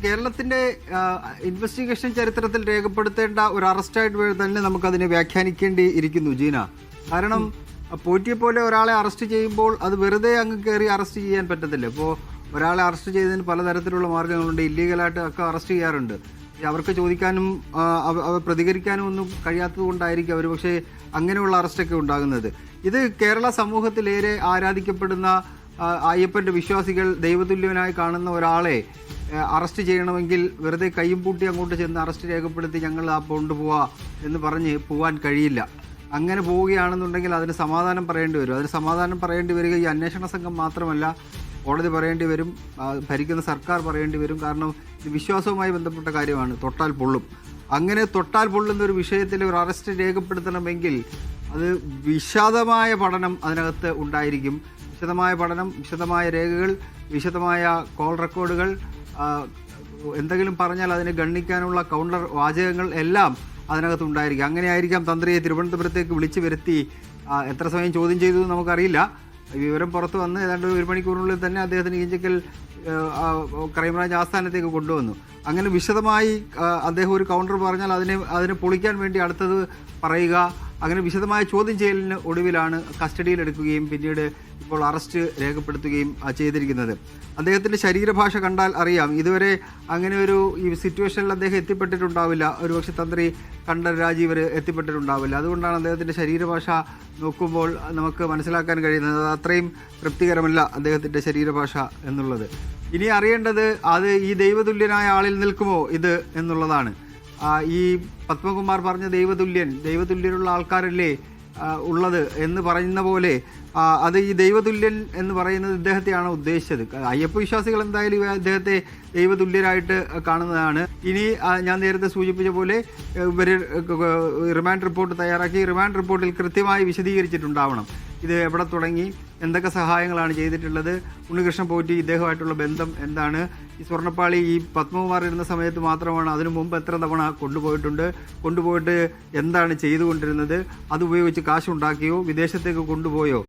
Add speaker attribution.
Speaker 1: കേരളത്തിന്റെ ഇൻവെസ്റ്റിഗേഷൻ ചരിത്രത്തിൽ രേഖപ്പെടുത്തേണ്ട ഒരു അറസ്റ്റായിട്ട് തന്നെ നമുക്കതിനെ വ്യാഖ്യാനിക്കേണ്ടി ഇരിക്കുന്നു ജീന. കാരണം പോറ്റിയെ പോലെ ഒരാളെ അറസ്റ്റ് ചെയ്യുമ്പോൾ അത് വെറുതെ അങ്ങ് കയറി അറസ്റ്റ് ചെയ്യാൻ പറ്റത്തില്ല. ഇപ്പോൾ ഒരാളെ അറസ്റ്റ് ചെയ്തതിന് പലതരത്തിലുള്ള മാർഗ്ഗങ്ങളുണ്ട്. ഇല്ലീഗലായിട്ട് ഒക്കെ അറസ്റ്റ് ചെയ്യാറുണ്ട്. അവർക്ക് ചോദിക്കാനും പ്രതികരിക്കാനും ഒന്നും കഴിയാത്തത് കൊണ്ടായിരിക്കും അവർ പക്ഷേ അങ്ങനെയുള്ള അറസ്റ്റൊക്കെ ഉണ്ടാകുന്നത്. ഇത് കേരള സമൂഹത്തിലേറെ ആരാധിക്കപ്പെടുന്ന അയ്യപ്പൻ്റെ വിശ്വാസികൾ ദൈവതുല്യനായി കാണുന്ന ഒരാളെ അറസ്റ്റ് ചെയ്യണമെങ്കിൽ വെറുതെ കയ്യും പൂട്ടി അങ്ങോട്ട് ചെന്ന് അറസ്റ്റ് രേഖപ്പെടുത്തി ഞങ്ങൾ കൊണ്ടുപോവാ എന്ന് പറഞ്ഞ് പോകാൻ കഴിയില്ല. അങ്ങനെ പോവുകയാണെന്നുണ്ടെങ്കിൽ അതിന് സമാധാനം പറയേണ്ടി വരും. അതിന് സമാധാനം പറയേണ്ടി വരിക ഈ അന്വേഷണ സംഘം മാത്രമല്ല, കോടതി പറയേണ്ടി വരും, ഭരിക്കുന്ന സർക്കാർ പറയേണ്ടി വരും. കാരണം ഇത് വിശ്വാസവുമായി ബന്ധപ്പെട്ട കാര്യമാണ്. തൊട്ടാൽ പൊള്ളും. അങ്ങനെ തൊട്ടാൽ പൊള്ളുന്ന ഒരു വിഷയത്തിൽ ഒരു അറസ്റ്റ് രേഖപ്പെടുത്തണമെങ്കിൽ അത് വിശദമായ പഠനം അതിനകത്ത് ഉണ്ടായിരിക്കും. വിശദമായ പഠനം, വിശദമായ രേഖകൾ, വിശദമായ കോൾ റെക്കോർഡുകൾ, എന്തെങ്കിലും പറഞ്ഞാൽ അതിനെ ഗണ്ണിക്കാനുള്ള കൗണ്ടർ വാചകങ്ങൾ എല്ലാം അതിനകത്ത് ഉണ്ടായിരിക്കും. അങ്ങനെയായിരിക്കാം തന്ത്രിയെ തിരുവനന്തപുരത്തേക്ക് വിളിച്ചു വരുത്തി എത്ര സമയം ചോദ്യം ചെയ്തു നമുക്കറിയില്ല. വിവരം പുറത്തു വന്ന് ഏതാണ്ട് 1 മണിക്കൂറിനുള്ളിൽ തന്നെ അദ്ദേഹത്തിന് ഈഞ്ചക്കൽ ക്രൈംബ്രാഞ്ച് ആസ്ഥാനത്തേക്ക് കൊണ്ടുവന്നു. അങ്ങനെ വിശദമായി അദ്ദേഹം ഒരു കൗണ്ടർ പറഞ്ഞാൽ അതിനെ പൊളിക്കാൻ വേണ്ടി അടുത്തത് പറയുക, അങ്ങനെ വിശദമായ ചോദ്യം ചെയ്യലിന് ഒടുവിലാണ് കസ്റ്റഡിയിലെടുക്കുകയും പിന്നീട് ഇപ്പോൾ അറസ്റ്റ് രേഖപ്പെടുത്തുകയും ചെയ്തിരിക്കുന്നത്. അദ്ദേഹത്തിൻ്റെ ശരീരഭാഷ കണ്ടാൽ അറിയാം ഇതുവരെ അങ്ങനെ ഒരു ഈ സിറ്റുവേഷനിൽ അദ്ദേഹം എത്തിപ്പെട്ടിട്ടുണ്ടാവില്ല. ഒരുപക്ഷെ തന്ത്രി കണ്ഠർ രാജീവർ എത്തിപ്പെട്ടിട്ടുണ്ടാവില്ല. അതുകൊണ്ടാണ് അദ്ദേഹത്തിൻ്റെ ശരീരഭാഷ നോക്കുമ്പോൾ നമുക്ക് മനസ്സിലാക്കാൻ കഴിയുന്നത്. അത്രയും തൃപ്തികരമല്ല അദ്ദേഹത്തിൻ്റെ ശരീരഭാഷ എന്നുള്ളത്. ഇനി അറിയേണ്ടത് അത് ഈ ദൈവതുല്യനായ ആളിൽ നിൽക്കുമോ ഇത് എന്നുള്ളതാണ്. ഈ പത്മകുമാർ പറഞ്ഞ ദൈവതുല്യരുള്ള ആൾക്കാരല്ലേ ഉള്ളത് എന്ന് പറയുന്ന പോലെ അത് ഈ ദൈവതുല്യൻ എന്ന് പറയുന്നത് ഇദ്ദേഹത്തെയാണ് ഉദ്ദേശിച്ചത്. അയ്യപ്പ വിശ്വാസികൾ എന്തായാലും ഇദ്ദേഹത്തെ ദൈവതുല്യരായിട്ട് കാണുന്നതാണ്. ഇനി ഞാൻ നേരത്തെ സൂചിപ്പിച്ച പോലെ ഇവർ റിമാൻഡ് റിപ്പോർട്ട് തയ്യാറാക്കി റിമാൻഡ് റിപ്പോർട്ടിൽ കൃത്യമായി വിശദീകരിച്ചിട്ടുണ്ടാവണം ഇത് എവിടെ തുടങ്ങി, എന്തൊക്കെ സഹായങ്ങളാണ് ചെയ്തിട്ടുള്ളത്, ഉണ്ണികൃഷ്ണൻ പോറ്റി ഇദ്ദേഹമായിട്ടുള്ള ബന്ധം എന്താണ്, ഈ സ്വർണ്ണപ്പാളി ഈ പത്മകുമാർ ഇരുന്ന സമയത്ത് മാത്രമാണ്, അതിനു മുമ്പ് എത്ര തവണ കൊണ്ടുപോയിട്ട് എന്താണ് ചെയ്തുകൊണ്ടിരുന്നത്, അതുപയോഗിച്ച് കാശുണ്ടാക്കിയോ, വിദേശത്തേക്ക് കൊണ്ടുപോയോ.